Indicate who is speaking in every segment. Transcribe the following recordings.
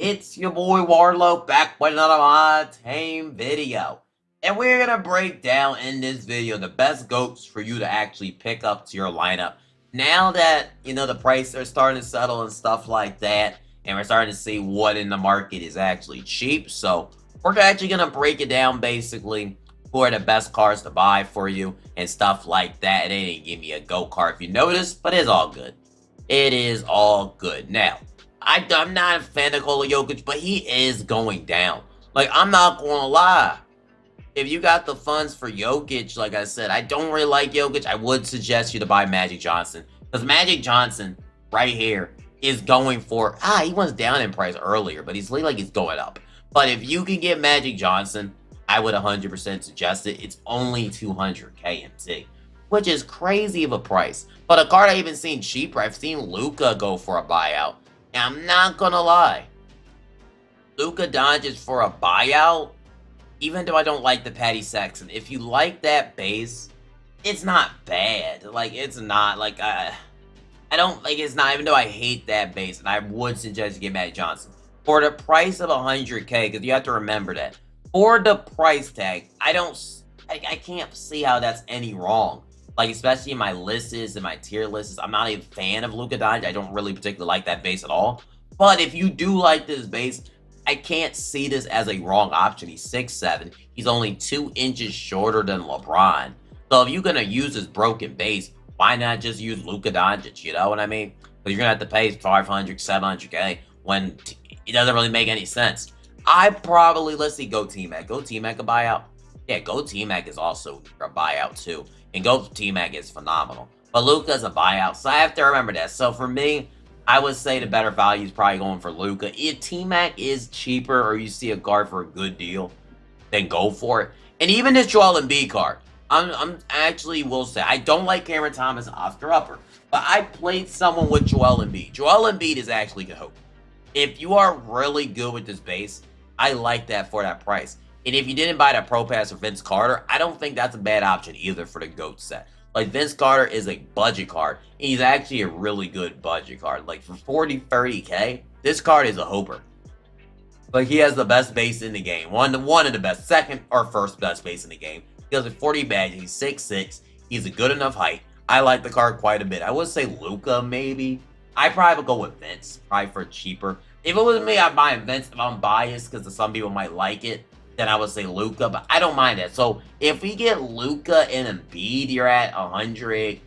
Speaker 1: It's your boy Warlow back with another MyTeam video. And we're going to break down in this video the best GOATs for you to actually pick up to your lineup. Now that, the prices are starting to settle and stuff like that, and we're starting to see what in the market is actually cheap. So we're actually going to break it down basically who are the best cards to buy for you and stuff like that. And they didn't give me a GOAT card if you notice, but it's all good. It is all good. Now, I'm not a fan of Nikola Jokic, but he is going down. Like, I'm not going to lie. If you got the funds for Jokic, like I said, I don't really like Jokic. I would suggest you to buy Magic Johnson. Because Magic Johnson, right here, is going for... he was down in price earlier, but he's like he's going up. But if you can get Magic Johnson, I would 100% suggest it. It's only 200k MT, which is crazy of a price. But a card I've even seen cheaper, I've seen Luka go for a buyout. And I'm not gonna lie, Luka Doncic for a buyout, even though I don't like the Patty Sexton, if you like that base, it's not bad. Like, it's not, like, I don't, like, it's not, even though I hate that base, and I would suggest you get Magic Johnson. For the price of 100k, because you have to remember that, for the price tag, I can't see how that's any wrong. Like, especially in my lists and my tier lists, I'm not a fan of Luka Doncic. I don't really particularly like that base at all. But if you do like this base, I can't see this as a wrong option. He's 6'7". He's only 2 inches shorter than LeBron. So if you're going to use this broken base, why not just use Luka Doncic? You know what I mean? Because you're going to have to pay 500, 700k when it doesn't really make any sense. Let's see, Go T-Mac. Go T-Mac a buyout? Yeah, Go T-Mac is also a buyout too. And Go T-Mac is phenomenal. But Luka's a buyout, so I have to remember that. So for me, I would say the better value is probably going for Luka. If T-Mac is cheaper or you see a card for a good deal, then go for it. And even this Joel Embiid card, I'm actually will say, I don't like Cameron Thomas and Oscar Upper, but I played someone with Joel Embiid. Joel Embiid is actually good hope. If you are really good with this base, I like that for that price. And if you didn't buy that Pro Pass or Vince Carter, I don't think that's a bad option either for the GOAT set. Like, Vince Carter is a budget card, and he's actually a really good budget card. Like, for 40, 30k, this card is a hooper. Like, he has the best base in the game. One of the best, second or first best base in the game. He has a 40 badge, he's 6'6", he's a good enough height. I like the card quite a bit. I would say Luka, maybe. I probably would go with Vince, probably for cheaper. If it was me, I'd buy Vince if I'm biased, because some people might like it. Then I would say Luka, but I don't mind that. So if we get Luka and Embiid, you're at 105k.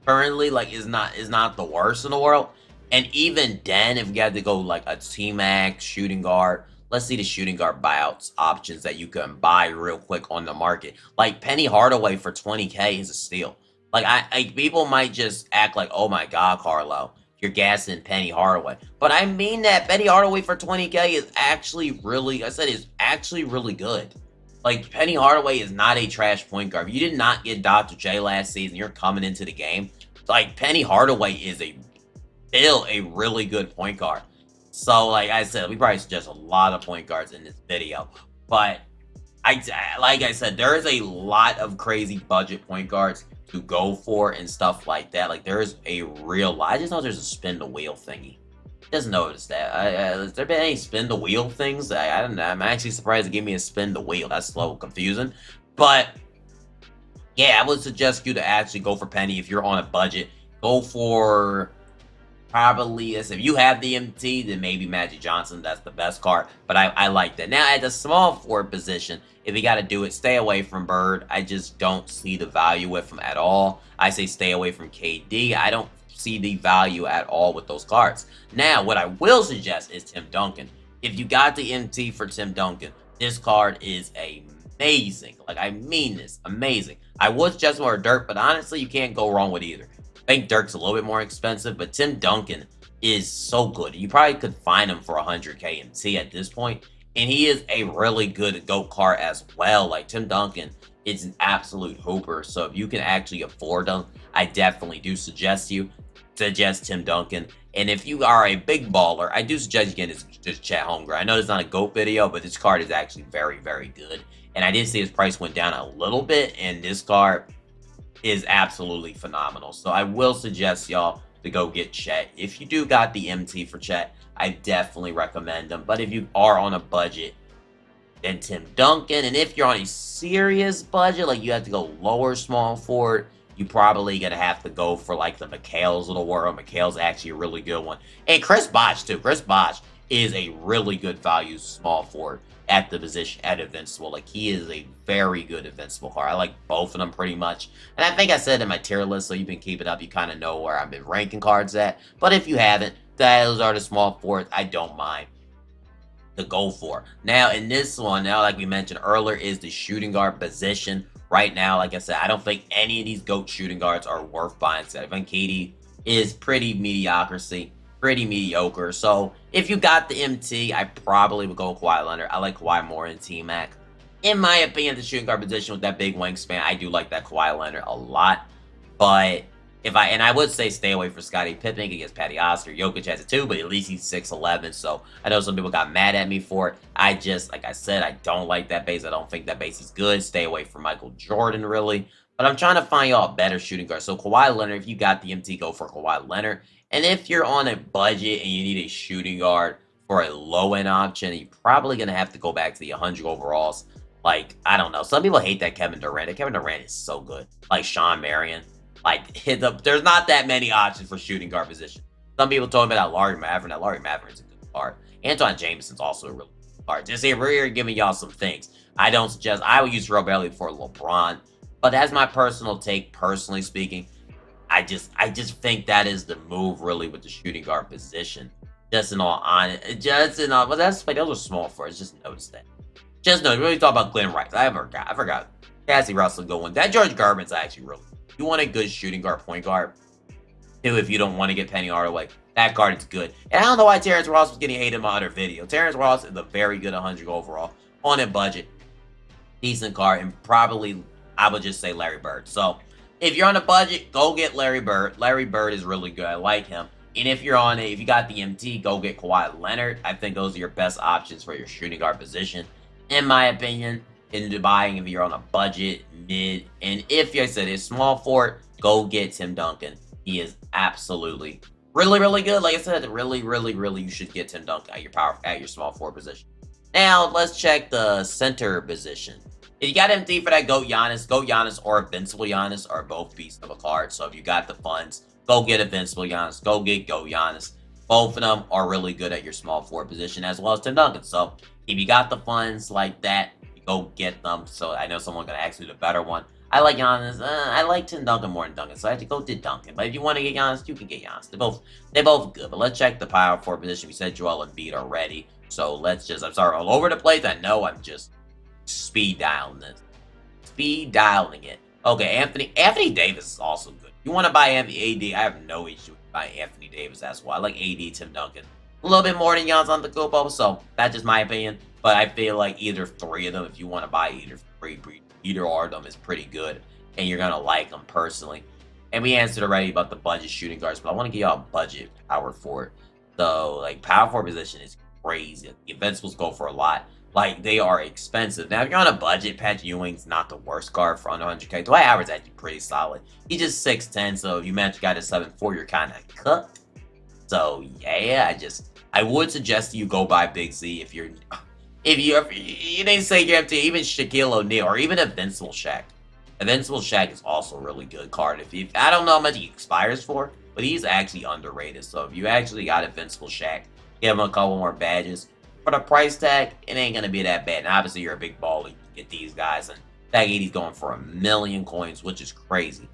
Speaker 1: Currently, like, is not the worst in the world. And even then, if you had to go like a T-Max shooting guard, let's see the shooting guard buyouts options that you can buy real quick on the market. Like Penny Hardaway for 20k is a steal. Like, people might just act like, oh my god, Carlo, you're gassing Penny Hardaway. But I mean that Penny Hardaway for 20k is actually really, is actually really good. Like, Penny Hardaway is not a trash point guard. If you did not get Dr. J last season, you're coming into the game. Like, Penny Hardaway is still a really good point guard. So, like I said, we probably suggest a lot of point guards in this video. But, like I said, there is a lot of crazy budget point guards to go for and stuff like that. Like, there's a real lot. I just know there's a spin the wheel thingy. Just noticed that. Has there been any spin the wheel things? I don't know. I'm actually surprised to give me a spin the wheel. That's a little confusing. But yeah, I would suggest you to actually go for Penny if you're on a budget. Go for probably this. If you have the MT, then maybe Magic Johnson. That's the best card. But I like that. Now, at the small forward position, if you got to do it, stay away from Bird. I just don't see the value with him at all. I say stay away from KD. I don't see the value at all with those cards. Now, what I will suggest is Tim Duncan. If you got the MT for Tim Duncan, this card is amazing. Like, I mean this, amazing. I would suggest more Dirk, but honestly, you can't go wrong with either. I think Dirk's a little bit more expensive, but Tim Duncan is so good. You probably could find him for 100k MT at this point, and he is a really good GOAT card as well. Like, Tim Duncan is an absolute hooper, so if you can actually afford him, I definitely do suggest Tim Duncan. And if you are a big baller, I do suggest you get this Chet Holmgren. I know it's not a GOAT video, but this card is actually very, very good. And I did see his price went down a little bit, and this card is absolutely phenomenal. So I will suggest y'all to go get Chet. If you do got the MT for Chet, I definitely recommend them. But if you are on a budget, then Tim Duncan. And if you're on a serious budget, like you have to go lower small forward, you probably gonna have to go for like the McHale's of the world. McHale's actually a really good one. And Chris Bosh too. Chris Bosh is a really good value small forward at the position at Invincible. Like he is a very good Invincible card. I like both of them pretty much. And I think I said in my tier list, so you've been keeping up, you kind of know where I've been ranking cards at. But if you haven't, those are the small forwards I don't mind to go for. Now, in this one, now, like we mentioned earlier, is the shooting guard position. Right now, like I said, I don't think any of these GOAT shooting guards are worth buying. I think KD is pretty mediocre. So, if you got the MT, I probably would go Kawhi Leonard. I like Kawhi more in T-Mac. In my opinion, the shooting guard position with that big wingspan, I do like that Kawhi Leonard a lot. But I would say stay away from Scottie Pippen against Patty Oscar. Jokic has it too, but at least he's 6'11", so I know some people got mad at me for it. I just, like I said, I don't like that base. I don't think that base is good. Stay away from Michael Jordan, really. But I'm trying to find y'all a better shooting guard. So Kawhi Leonard, if you got the MT, go for Kawhi Leonard. And if you're on a budget and you need a shooting guard for a low-end option, you're probably going to have to go back to the 100 overalls. Like, I don't know. Some people hate that Kevin Durant. Kevin Durant is so good. Like Sean Marion. Like, there's not that many options for shooting guard position. Some people told me about Larry Maverick. That Larry Maverick is a good card. Antoine Jameson's also a really good card. Just here, we're here giving y'all some things. I would use Terrell Bailey for LeBron. But that's my personal take, personally speaking. I just think that is the move, really, with the shooting guard position. Just in all honesty. Well, those are small for us. Just notice that. Just know, really talk about Glenn Rice. I forgot. Cassie Russell going. That George Garvin's actually really. You want a good shooting guard, point guard, too, if you don't want to get Penny Hardaway. That card is good. And I don't know why Terrence Ross was getting hated in my other video. Terrence Ross is a very good 100 overall on a budget. Decent card, and probably, I would just say Larry Bird. So, if you're on a budget, go get Larry Bird. Larry Bird is really good. I like him. And if you got the MT, go get Kawhi Leonard. I think those are your best options for your shooting guard position, in my opinion. Into buying if you're on a budget, mid, and if you said it's small forward, go get Tim Duncan. He is absolutely really good. Like I said, really you should get Tim Duncan at your small forward position. Now let's check the center position. If you got MT for that, go Giannis or Invincible Giannis are both beasts of a card. So if you got the funds, go get Invincible Giannis, go Giannis. Both of them are really good at your small forward position, as well as Tim Duncan. So if you got the funds like that, go get them. So I know someone's gonna ask me the better one. I like Giannis. I like Tim Duncan more than Duncan, so I have to go to Duncan. But if you want to get Giannis, you can get Giannis. They're both good. But let's check the power forward position. We said Joel Embiid already, so I'm sorry, all over the place. I know I'm just speed dialing it. Okay, Anthony Davis is also good. You want to buy AD? I have no issue with buying Anthony Davis. That's why I like AD, Tim Duncan a little bit more than Giannis Antetokounmpo. So that's just my opinion. But I feel like either three of them, if you want to buy either or of them, is pretty good. And you're going to like them personally. And we answered already about the budget shooting guards, but I want to give y'all a budget power forward. So, like, power forward position is crazy. The Invincibles go for a lot. Like, they are expensive. Now, if you're on a budget, Pat Ewing's not the worst card for under 100K. Dwight Howard's actually pretty solid. He's just 6'10", so if you match a guy to 7'4", you're kind of cooked. So, yeah, I would suggest you go buy Big Z if you didn't say you're empty, even Shaquille O'Neal or even Invincible Shaq. Invincible Shaq is also a really good card. I don't know how much he expires for, but he's actually underrated. So if you actually got Invincible Shaq, give him a couple more badges. For the price tag, it ain't gonna be that bad. And obviously you're a big baller, you can get these guys, and Tag 80's going for 1 million coins, which is crazy.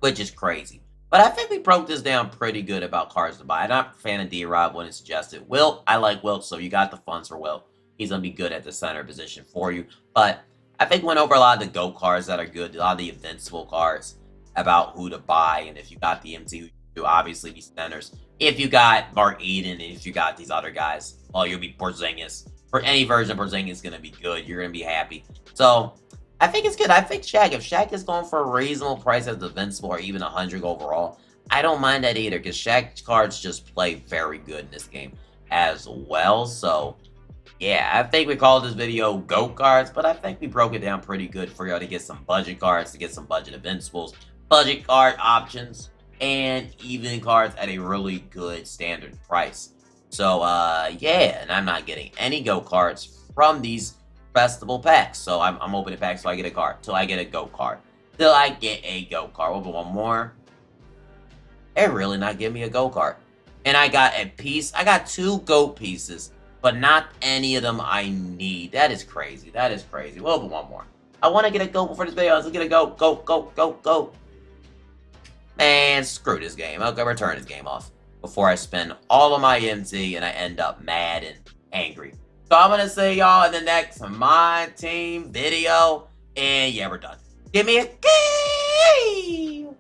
Speaker 1: But I think we broke this down pretty good about cards to buy. I'm not a fan of D-Rob, wouldn't suggest it. Wilt, I like Wilt, so you got the funds for Wilt. He's going to be good at the center position for you. But I think we went over a lot of the GOAT cards that are good, a lot of the Invincible cards about who to buy. And if you got the MT, you obviously be centers. If you got Mark Eden, and if you got these other guys, well, you'll be Porzingis. For any version of Porzingis is going to be good. You're going to be happy. So I think it's good. I think Shaq, if Shaq is going for a reasonable price as Invincible or even 100 overall, I don't mind that either, because Shaq cards just play very good in this game as well. So, yeah, I think we called this video GOAT cards, but I think we broke it down pretty good for y'all to get some budget cards, to get some budget Invincibles, budget card options. and even cards at a really good standard price. So, yeah, and I'm not getting any GOAT cards from these festival packs. So I'm opening packs till I get a card, till I get a GOAT card, till I get a GOAT card. Open one more. They're really not giving me a GOAT card. And I got a piece. I got 2 GOAT pieces, but not any of them I need. That is crazy. That is crazy. We'll open one more. I want to get a GOAT before this video. Let's get a GOAT. Go. Man, screw this game. I'll go return this game off before I spend all of my MT and I end up mad and angry. So I'm going to see y'all in the next My Team video. And yeah, we're done. Give me a game.